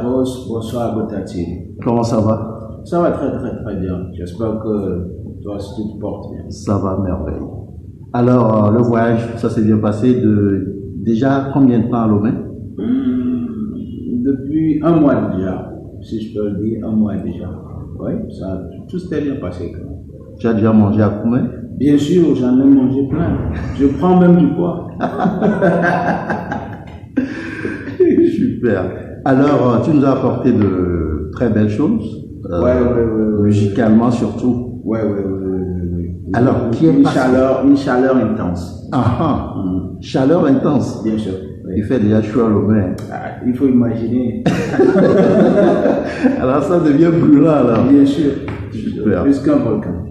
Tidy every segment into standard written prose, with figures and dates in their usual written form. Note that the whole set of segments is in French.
Davos, bonsoir Botati. Comment ça va? Ça va très très très bien. J'espère que toi aussi tu te portes bien. Ça va merveille. Alors, le voyage, ça s'est bien passé déjà combien de temps à Lomé? Depuis un mois déjà, si je peux le dire, un mois déjà. Oui, ça, tout s'était bien passé quand même. Tu as déjà mangé à combien? Bien sûr, j'en ai mangé plein. Je prends même du poids. Super. Alors, tu nous as apporté de très belles choses. Ouais. Musicalement surtout. Ouais. Alors, qui est une chaleur intense. Chaleur intense. Bien sûr. Oui. Il fait déjà chaud à Lomé. Il faut imaginer. Alors, ça devient brûlant alors. Bien sûr. Super. Plus qu'un volcan.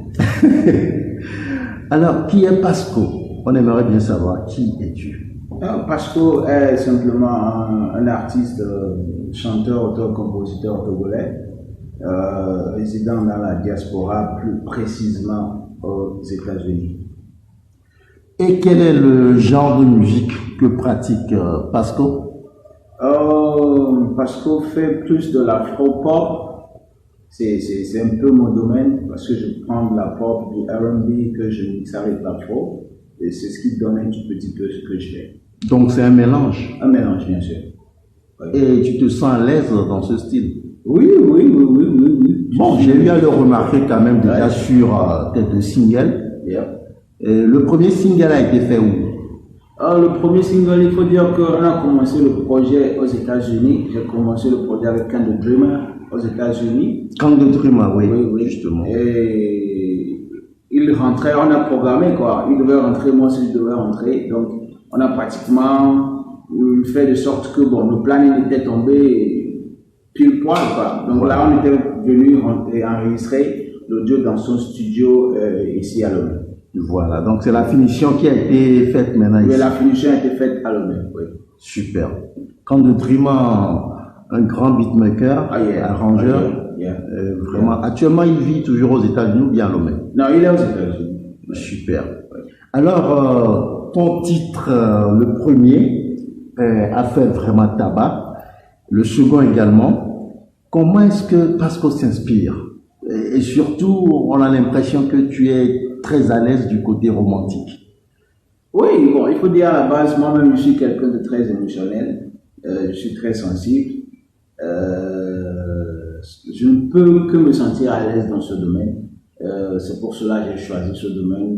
Alors, qui est Pasco? On aimerait bien savoir qui es-tu. Pasco est simplement un artiste, chanteur, auteur, compositeur togolais, résident dans la diaspora, plus précisément aux États-Unis. Et quel est le genre de musique que pratique Pasco? Pasco fait plus de l'afro-pop. C'est un peu mon domaine parce que je prends de la pop, du R&B que je mixe avec l'afro. Et c'est ce qui donne un tout petit peu ce que je fais. Donc c'est un mélange. Un mélange, bien sûr. Oui. Et tu te sens à l'aise dans ce style? Oui. Bon, j'ai eu à le remarquer quand même déjà sur tes deux singles. Yeah. Le premier single a été fait où? Le premier single, il faut dire qu'on a commencé le projet aux États-Unis. J'ai commencé le projet avec Kind of Dreamer aux États-Unis. Kind of Dreamer, oui, justement. Et il rentrait, on a programmé quoi. Il devait rentrer, moi aussi je devais rentrer. Donc on a pratiquement fait de sorte que bon, le planning était tombé pile poil quoi. Donc là on était venu enregistrer l'audio dans son studio ici à Lomé. Voilà, donc c'est la finition qui a été faite maintenant ici. Oui, la finition a été faite à Lomé, oui. Super. Kind of Dreamer, un grand beatmaker, arrangeur. Vraiment. Actuellement, il vit toujours aux États-Unis ou bien à Lomé? Non, il est aux États-Unis. Super. Alors, ton titre, le premier, a fait vraiment tabac. Le second également. Comment est-ce que Pasco s'inspire? Et surtout, on a l'impression que tu es très à l'aise du côté romantique. Oui, bon, il faut dire à la base, moi-même, je suis quelqu'un de très émotionnel. Je suis très sensible. Je ne peux que me sentir à l'aise dans ce domaine. C'est pour cela que j'ai choisi ce domaine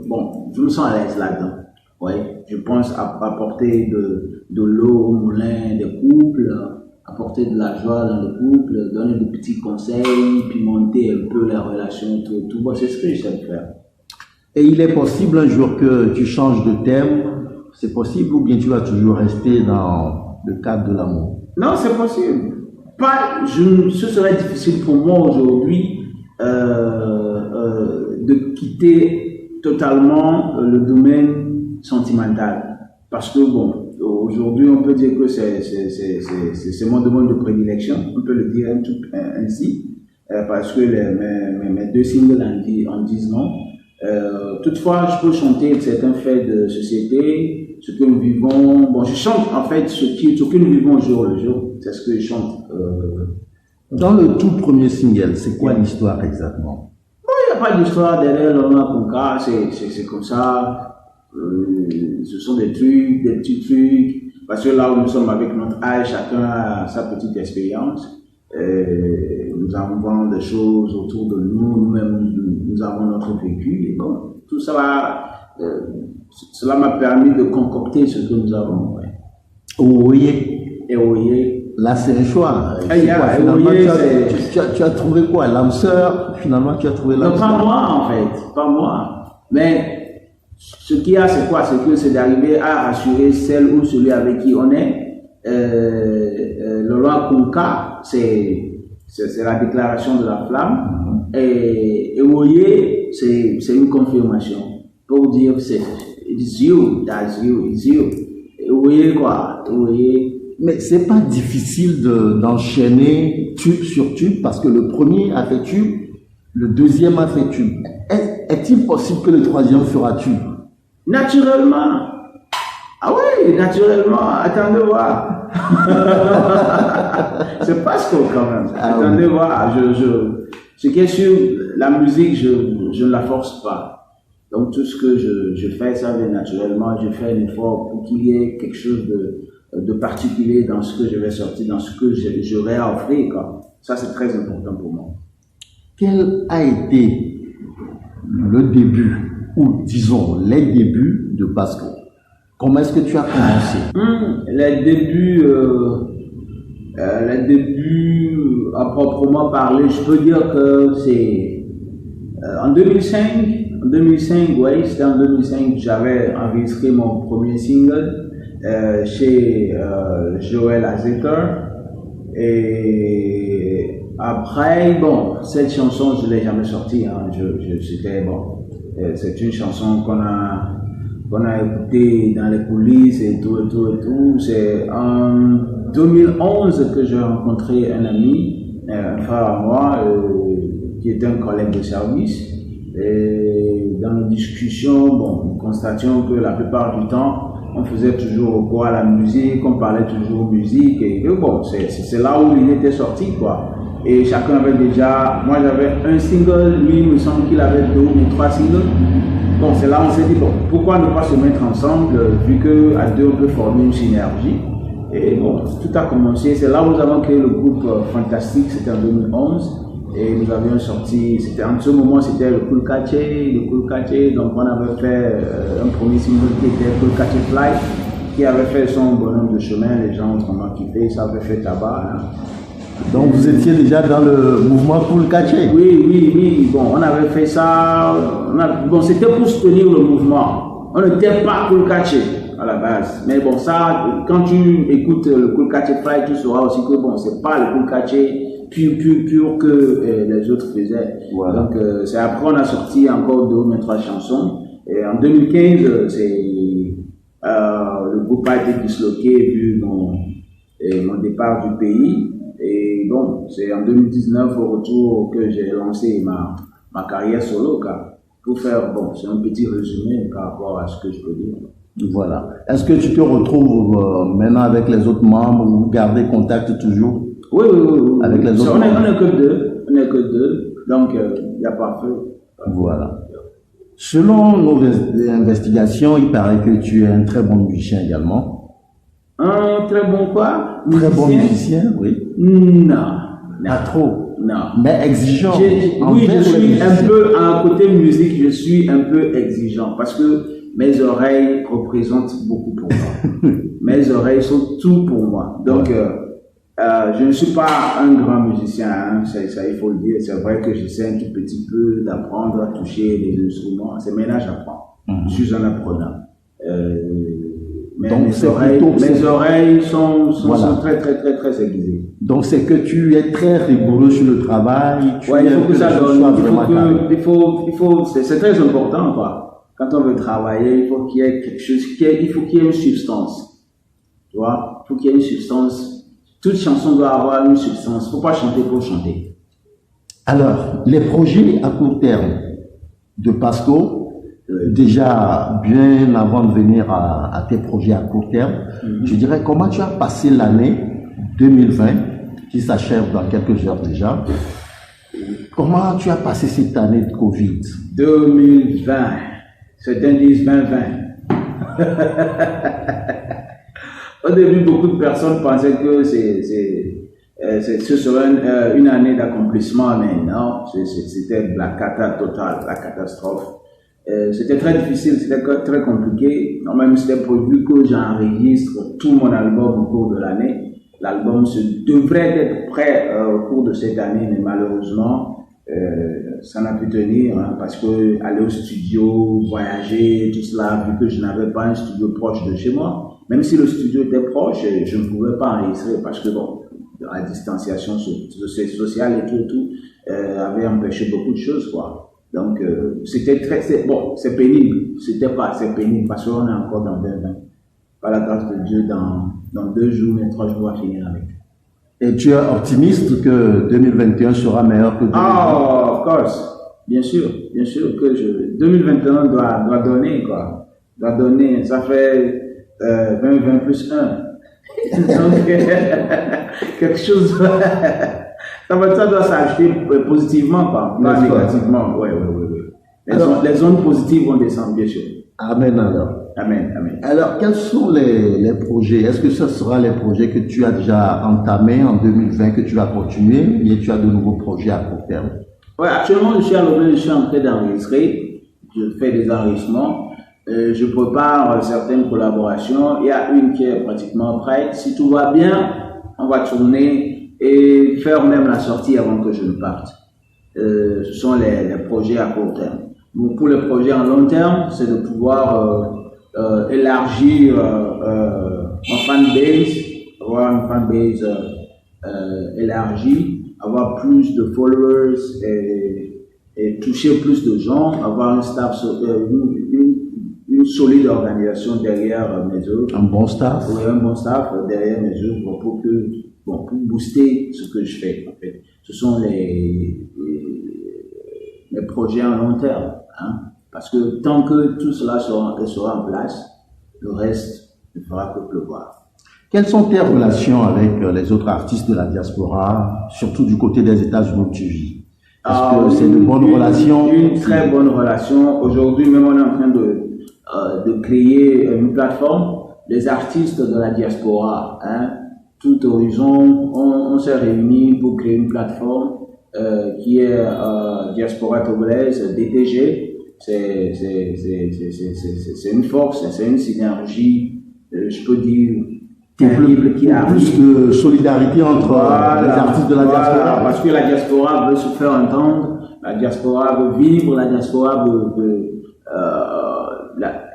bon, je me sens à l'aise là-dedans. Ouais, je pense à apporter de l'eau au moulin des couples, apporter de la joie dans les couples, donner des petits conseils, pimenter un peu la relation, tout. Bon, c'est ce que je sais faire. Et il est possible un jour que tu changes de thème? C'est possible ou bien tu vas toujours rester dans le cadre de l'amour? Non, c'est possible. Ce serait difficile pour moi aujourd'hui de quitter totalement le domaine sentimental. Parce que bon, aujourd'hui on peut dire que c'est mon domaine de prédilection, on peut le dire ainsi, parce que mes deux singles en disent non. Toutefois, je peux chanter certains faits de société, ce que nous vivons. Bon, je chante en fait ce que nous vivons jour le jour. C'est ce que je chante. Dans le tout premier single, c'est quoi l'histoire exactement? Bon, il n'y a pas d'histoire derrière Laurent Conca, c'est comme ça. Ce sont des petits trucs. Parce que là où nous sommes avec notre âge, chacun a sa petite expérience. Nous avons des choses autour de nous-mêmes, nous avons notre vécu. Et bon, tout ça, cela m'a permis de concocter ce que nous avons. Ouais. Oui. Là, c'est un choix. Finalement, tu as trouvé quoi? L'âme sœur? Finalement, tu as trouvé l'âme sœur? Non, pas moi, en fait. Pas moi. Mais ce qu'il y a, c'est quoi? C'est que c'est d'arriver à rassurer celle ou celui avec qui on est. Le roi Kunka, c'est la déclaration de la flamme. Et Oye, c'est une confirmation. Pour dire, it's you, that's you, it's you. Et Oye, quoi? Oye. Mais c'est pas difficile d'enchaîner tube sur tube parce que le premier a fait tube, le deuxième a fait tube. Est-il possible que le troisième fera tube? Naturellement. Ah oui, naturellement. Attends de voir. C'est Pasco quand même. Ah, Attendez, oui. voilà, ce qui est sûr, la musique, je ne la force pas. Donc tout ce que je fais, ça vient naturellement. Je fais un effort pour qu'il y ait quelque chose de particulier dans ce que je vais sortir, dans ce que j'aurai à offrir, quoi. Ça, c'est très important pour moi. Quel a été le début, ou disons les débuts de Pasco? Comment est-ce que tu as commencé? Les débuts, à proprement parler, je peux dire que c'est en 2005. En 2005, oui, c'était en 2005 que j'avais enregistré mon premier single chez Joël Azeter. Et après, bon, cette chanson, je ne l'ai jamais sortie. Hein. C'était bon. C'est une chanson qu'on a écoutée dans les coulisses et tout. C'est en 2011 que j'ai rencontré un ami, un frère à moi, qui était un collègue de service. Et dans nos discussions, bon, nous constations que la plupart du temps, on faisait toujours recours à la musique, on parlait toujours musique, et bon, c'est là où il était sorti, quoi. Et chacun avait déjà, moi j'avais un single, lui il me semble qu'il avait 2 ou 3 singles. Bon, c'est là où on s'est dit, bon, pourquoi ne pas se mettre ensemble, vu qu'à deux on peut former une synergie. Et bon, tout a commencé, c'est là où nous avons créé le groupe Fantastique, c'était en 2011. Et nous avions sorti, en ce moment c'était le Cool Cache, donc on avait fait un premier single qui était Cool Cache Fly, qui avait fait son bonhomme de chemin, les gens ont vraiment kiffé, ça avait fait tabac. Hein. Donc vous étiez déjà dans le mouvement Cool Cache? Oui, bon, on avait fait ça, bon, c'était pour soutenir le mouvement, on n'était pas Cool Cache à la base, mais bon, ça, quand tu écoutes le Cool Cache Fly, tu sauras aussi que bon, c'est pas le Cool Cache pur que les autres faisaient. Voilà. Donc c'est après on a sorti encore 2 ou 3 chansons. Et en 2015, le groupe a été disloqué vu mon départ du pays. Et bon, c'est en 2019 au retour que j'ai lancé ma carrière solo. Pour faire, bon, c'est un petit résumé par rapport à ce que je peux dire. Voilà. Est-ce que tu te retrouves maintenant avec les autres membres ou vous gardez contact toujours? Oui. Avec les autres. On n'est que deux, donc il n'y a pas feu. Voilà. Selon nos investigations, il paraît que tu es un très bon musicien également. Un très bon quoi? Très bon musicien, oui. Non. Pas trop. Non. Mais exigeant. Oui, je suis un peu, à côté musique, je suis un peu exigeant parce que mes oreilles représentent beaucoup pour moi. Mes oreilles sont tout pour moi. Donc, je ne suis pas un grand musicien, hein, ça il faut le dire. C'est vrai que j'essaie un tout petit peu d'apprendre à toucher les instruments. C'est maintenant j'apprends. Je suis un apprenant. Mais donc, mes oreilles sont voilà. très aiguisées. Donc c'est que tu es très rigoureux sur le travail. Ouais, il faut que ça donne. C'est très important, quoi. Quand on veut travailler, il faut qu'il y ait quelque chose, il faut qu'il y ait une substance. Tu vois? Il faut qu'il y ait une substance. Toute chanson doit avoir une substance. Il ne faut pas chanter pour chanter. Alors, les projets à court terme de Pasco, déjà bien avant de venir à tes projets à court terme, je dirais comment tu as passé l'année 2020, qui s'achève dans quelques heures déjà. Comment tu as passé cette année de Covid? 2020, c'est un 10-20-20. Au début, beaucoup de personnes pensaient que ce serait une année d'accomplissement, mais non, c'était la cata totale, la catastrophe. C'était très difficile, c'était très compliqué. Non, même c'était prévu que j'enregistre tout mon album au cours de l'année. L'album devrait être prêt au cours de cette année, mais malheureusement, ça n'a pu tenir, hein, parce que aller au studio, voyager, tout cela, vu que je n'avais pas un studio proche de chez moi. Même si le studio était proche, je ne pouvais pas enregistrer parce que bon, la distanciation sociale et tout avait empêché beaucoup de choses, quoi. Donc c'était c'est pénible. C'est pénible parce qu'on est encore dans 2020. Par la grâce de Dieu, dans 2 jours, mais 3 jours, on va finir avec. Et tu es optimiste que 2021 sera meilleur que 2020? Oh, of course. Bien sûr que 2021 doit donner, quoi. Doit donner, ça fait 20 plus 1. Donc, quelque chose, ça doit s'acheter positivement, pas négativement. Ouais. Les ondes positives vont descendre, bien sûr. Amen alors. Amen. Alors, quels sont les projets? Est-ce que ce sera les projets que tu as déjà entamés en 2020 que tu vas continuer, ou tu as de nouveaux projets à court terme? Oui, actuellement, je suis en train d'enregistrer. Je fais des enregistrements. Je prépare certaines collaborations. Il y a une qui est pratiquement prête. Si tout va bien, on va tourner et faire même la sortie avant que je ne parte. Ce sont les projets à court terme. Donc, pour les projets en long terme, c'est de pouvoir élargir ma fanbase, avoir une fanbase élargie, avoir plus de followers et toucher plus de gens, avoir un staff, une solide organisation derrière mes œuvres. Un bon staff. Oui, un bon staff derrière mes œuvres pour booster ce que je fais. En fait, ce sont les projets en long terme. Hein? Parce que tant que tout cela sera en place, le reste ne fera que pleuvoir. Quelles sont tes relations avec les autres artistes de la diaspora, surtout du côté des États-Unis où tu vis? Est-ce que c'est de bonnes relations? Une très bonne relation. Aujourd'hui, même on est en train de créer une plateforme. Les artistes de la diaspora, tout horizon, on s'est réunis pour créer une plateforme qui est Diaspora Togolaise, DTG. C'est une force, c'est une synergie, je peux dire, terrible qui arrive. Plus de solidarité entre les artistes de la diaspora. Parce que la diaspora veut se faire entendre, la diaspora veut vivre, la diaspora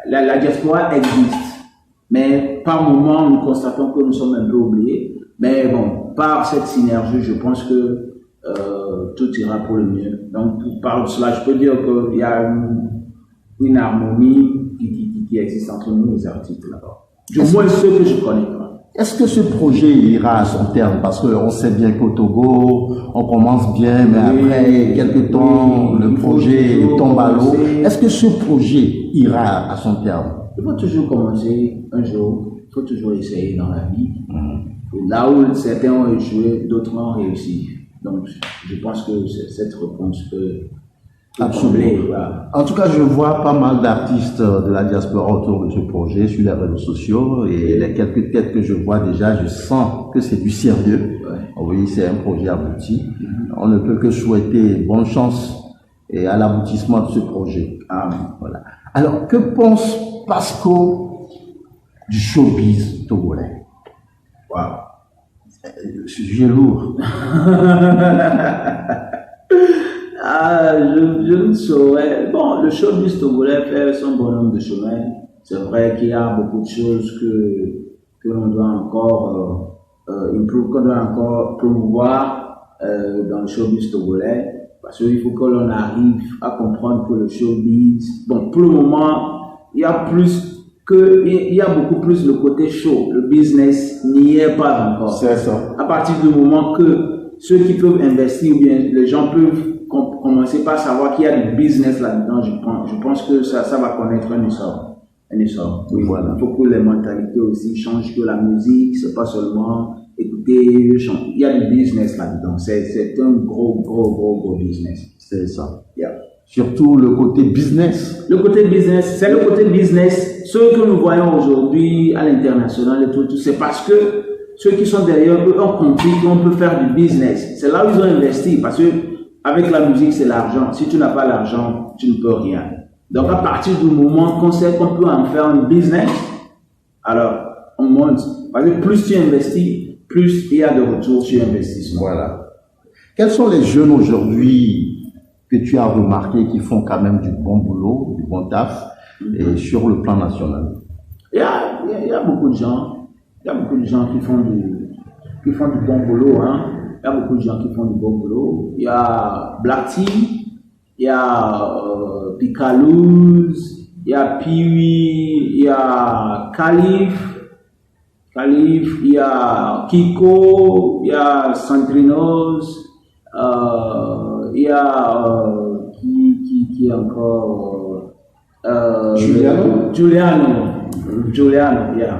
la diaspora existe. Mais par moments, nous constatons que nous sommes un peu oubliés. Mais bon, par cette synergie, je pense que tout ira pour le mieux. Donc, par cela, je peux dire qu'il y a une harmonie qui existe entre nous, les artistes là-bas. Du moins ceux que je connais. Est-ce que ce projet ira à son terme? Parce qu'on sait bien qu'au Togo, on commence bien, mais après quelques temps, le projet tombe à l'eau. Est-ce que ce projet ira à son terme? Il faut toujours commencer un jour. Il faut toujours essayer dans la vie. Là où certains ont échoué, d'autres ont réussi. Donc, je pense que cette réponse peut combler. Voilà. En tout cas, je vois pas mal d'artistes de la diaspora autour de ce projet sur les réseaux sociaux et les quelques têtes que je vois déjà, je sens que c'est du sérieux. Ouais. Oui, c'est un projet abouti. On ne peut que souhaiter bonne chance et à l'aboutissement de ce projet. Voilà. Alors, que pense Pasco du showbiz togolais? Wow. Sujet lourd. Je ne saurais. Bon, le showbiz togolais fait son bonhomme de chemin. C'est vrai qu'il y a beaucoup de choses que l'on doit encore qu'on doit encore promouvoir dans le showbiz togolais. Parce qu'il faut que l'on arrive à comprendre que le showbiz, bon, pour le moment, il y a beaucoup plus le côté show. Le business n'y est pas encore. C'est ça. À partir du moment que ceux qui peuvent investir, ou bien les gens peuvent commencer par savoir qu'il y a du business là-dedans, je pense que ça va connaître un essor. Oui, voilà. Il faut que les mentalités aussi changent, que la musique, c'est pas seulement écouter, chanter. Il y a du business là-dedans. C'est un gros business. C'est ça. Yeah. Surtout le côté business. Le côté business, c'est le côté business. Ce que nous voyons aujourd'hui à l'international et tout, c'est parce que ceux qui sont derrière eux ont compris qu'on peut faire du business. C'est là où ils ont investi, parce que avec la musique, c'est l'argent. Si tu n'as pas l'argent, tu ne peux rien. Donc, à partir du moment qu'on sait qu'on peut en faire un business, alors on monte. Parce que plus tu investis, plus il y a de retour sur investissement. Voilà. Quels sont les jeunes aujourd'hui que tu as remarqué qui font quand même du bon boulot, du bon taf, et sur le plan national? Il y a beaucoup de gens. Il y a beaucoup de gens qui font du bon boulot. Il y a beaucoup de gens qui font du bon boulot. Il y a Black Tea, il y a Picalouz, il y a Piwi, il y a Khalif, il y a Kiko, il y a Sandrinos, il y a qui Giuliano, yeah.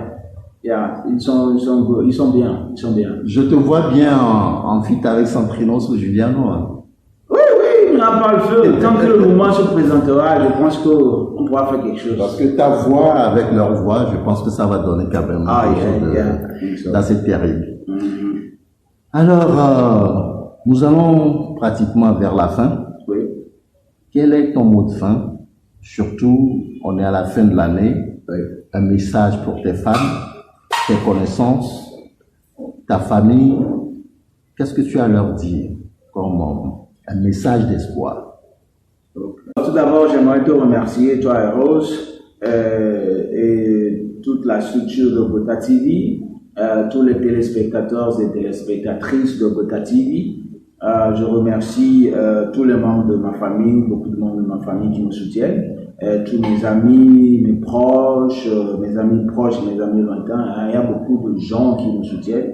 Yeah, ils sont bien, ils sont bien. Je te vois bien en feat avec Santrinos ou Juliano. Hein. Oui, on n'a pas le feu. Tant que le moment se présentera, je pense qu'on pourra faire quelque chose. Parce que ta voix avec leur voix, je pense que ça va donner quand même quelque chose d'assez terrible. Alors, nous allons pratiquement vers la fin. Oui. Quel est ton mot de fin? Surtout, on est à la fin de l'année. Oui. Un message pour tes fans, tes connaissances, ta famille. Qu'est-ce que tu as à leur dire comme un message d'espoir? Tout d'abord, j'aimerais te remercier, toi et Rose, et toute la structure de Gota TV, tous les téléspectateurs et téléspectatrices de Gota TV. Je remercie tous les membres de ma famille, beaucoup de membres de ma famille qui me soutiennent, tous mes amis, mes proches, mes amis lointains. Il y a beaucoup de gens qui me soutiennent.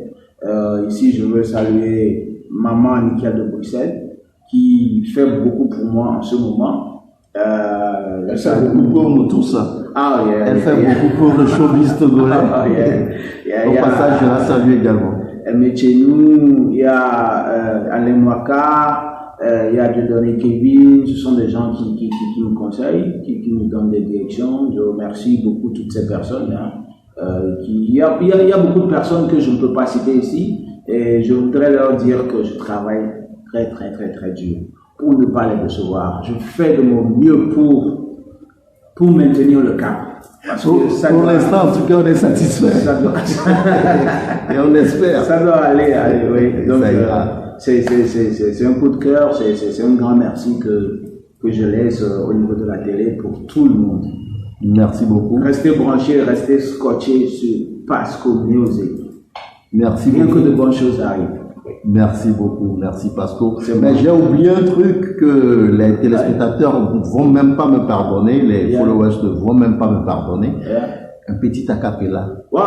Ici, je veux saluer maman Nikia de Bruxelles, qui fait beaucoup pour moi en ce moment. Elle fait beaucoup pour nous tous. Elle fait beaucoup pour le showbiz togolais. Au passage, je la salue également. Mais chez nous, il y a Alain Mwaka, il y a Dieudonné Kevin, ce sont des gens qui nous conseillent, qui nous donnent des directions. Je remercie beaucoup toutes ces personnes. Il y a beaucoup de personnes que je ne peux pas citer ici, et je voudrais leur dire que je travaille très dur pour ne pas les décevoir. Je fais de mon mieux pour maintenir le cap. Parce que pour l'instant, en tout cas, on est satisfait. Et on espère. Ça doit aller, oui. Donc, c'est un coup de cœur, c'est un grand merci que je laisse au niveau de la télé pour tout le monde. Merci beaucoup. Restez branchés, restez scotchés sur Pasco Music. Merci beaucoup. Bien que de bonnes choses arrivent. Merci beaucoup, merci Pasco. Mais j'ai oublié un truc que les téléspectateurs ne vont même pas me pardonner, les followers ne vont même pas me pardonner. Un petit acapella. Wow,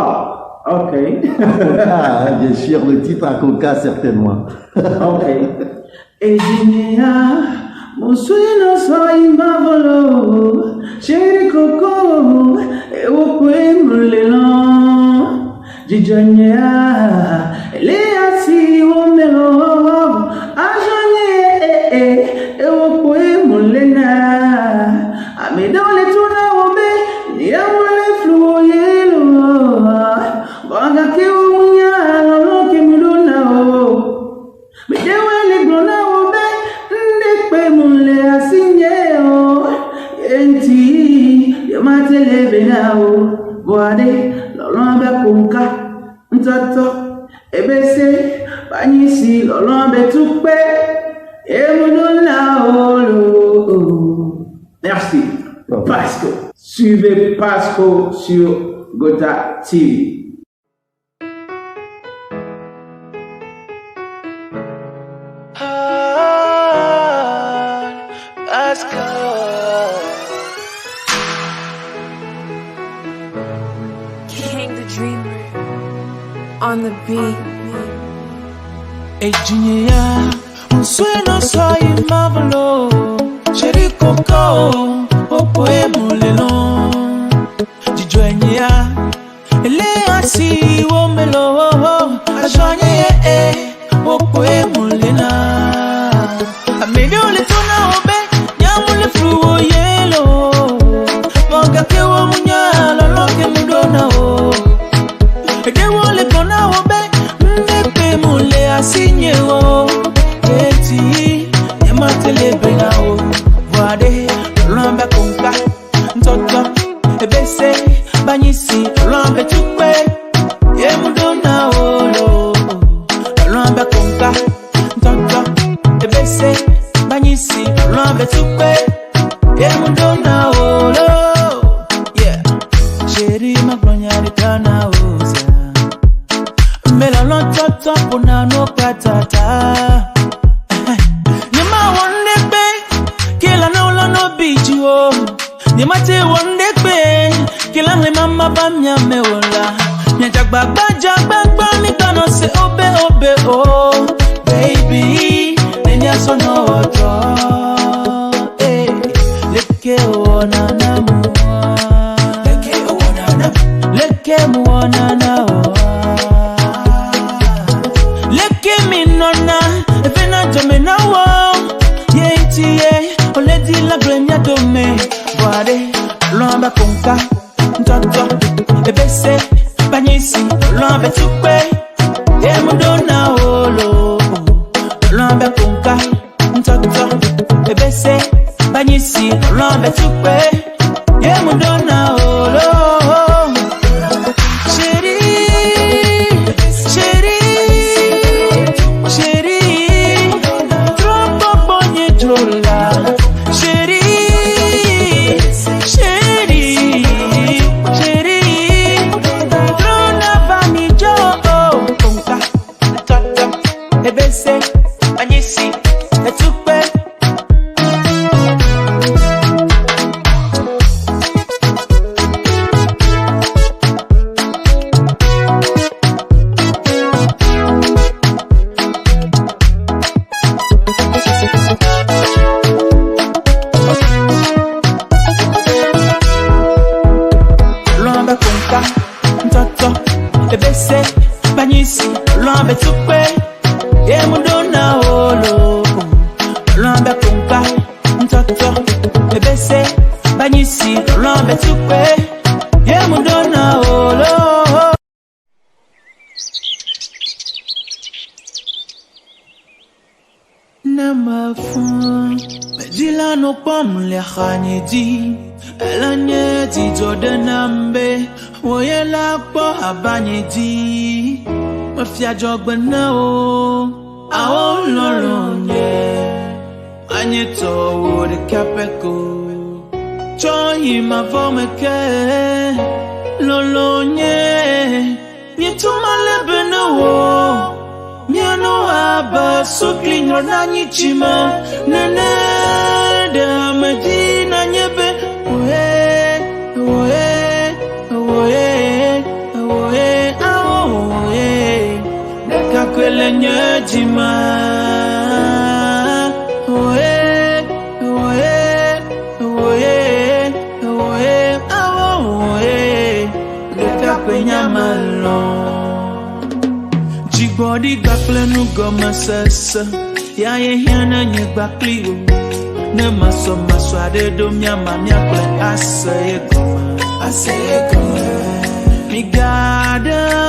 ok. Akoka, bien sûr, le titre Akoka certainement. Ok. Ejinia, mon suino soy mavolo, chéri coco, e okwe mulelon, jijanya. Léasi omelo ajanye ewokwe mulena amedole tuna obe yamule fluo yelo banga ke umunya loke mulona o medewele glona obe ndekpe mule asinye o enti yamatele benao boade lolombe kunka ntoto ebese banyisi lolombe tukpe emudona olo. Merci. Pasco. Suivez Pasco sur Gota TV. Pasco. King the Dreamer. On the beat. Hey Junior, un sueño soy mavolo, chéri coco, opoe mulelo, jijuenya, ele asi womelo, ajanye opoe mulena, amedio le tona obe, nyamule fluo yelo, monga ke womunya, loloke mudona o, edewo le kona obe, ndepe mule asinye o, eti, ematele bena o, wade, lombe konka, ntoto, ebese, banyisi, lombe tukwe, yemudona o lo, lombe konka, ntoto, ebese, banyisi, lombe tukwe, yemudona o lo, yeah, sheri maglonya ritana oza. Melon toto puna no katata. Nyama wonde be, kila no la no biji o. Nyama te wonde be, kila me mama bamya me ola. Nyajagba ni kano se obe oh. Baby, nenya so no oto. Eh, leke ona na muwa. Leke muona na konka Ntoto Ebese Banyisi Lambe tukwe Yemudona olo Lambe konka Ntoto Ebese Banyisi Lambe tukwe Yemudona olo Elanye Jordanambe Woyela po abanyedi Mafia jogbana o Awo loronye Anyeto wo de kapeko Choyi mavomeke Lolonye Nyetuma lebena wo Miano aba sukli nyornanyi chima Nene da medina nyebe Kwele nyejima oe deka kwenya malo jigbodi gakle nu goma sesa ya ye hiana nye gbakli o ne maso ade do myama myakle ase goma mi gada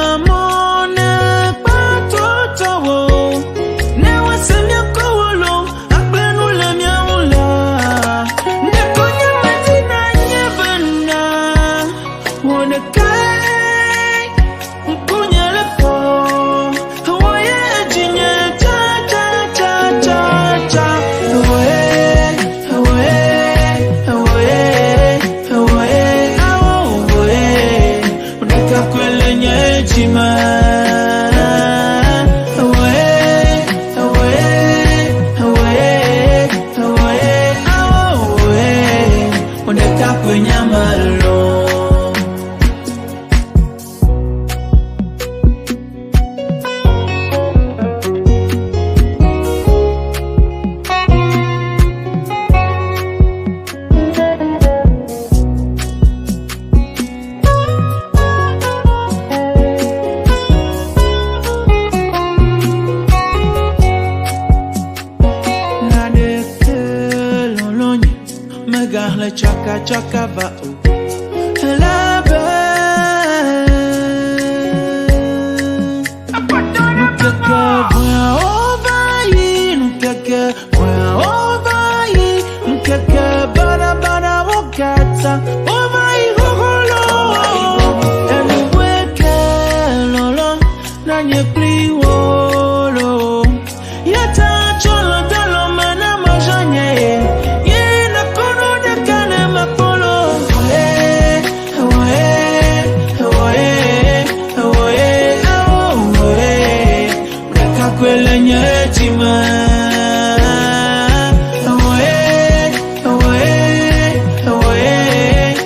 chaka va la away,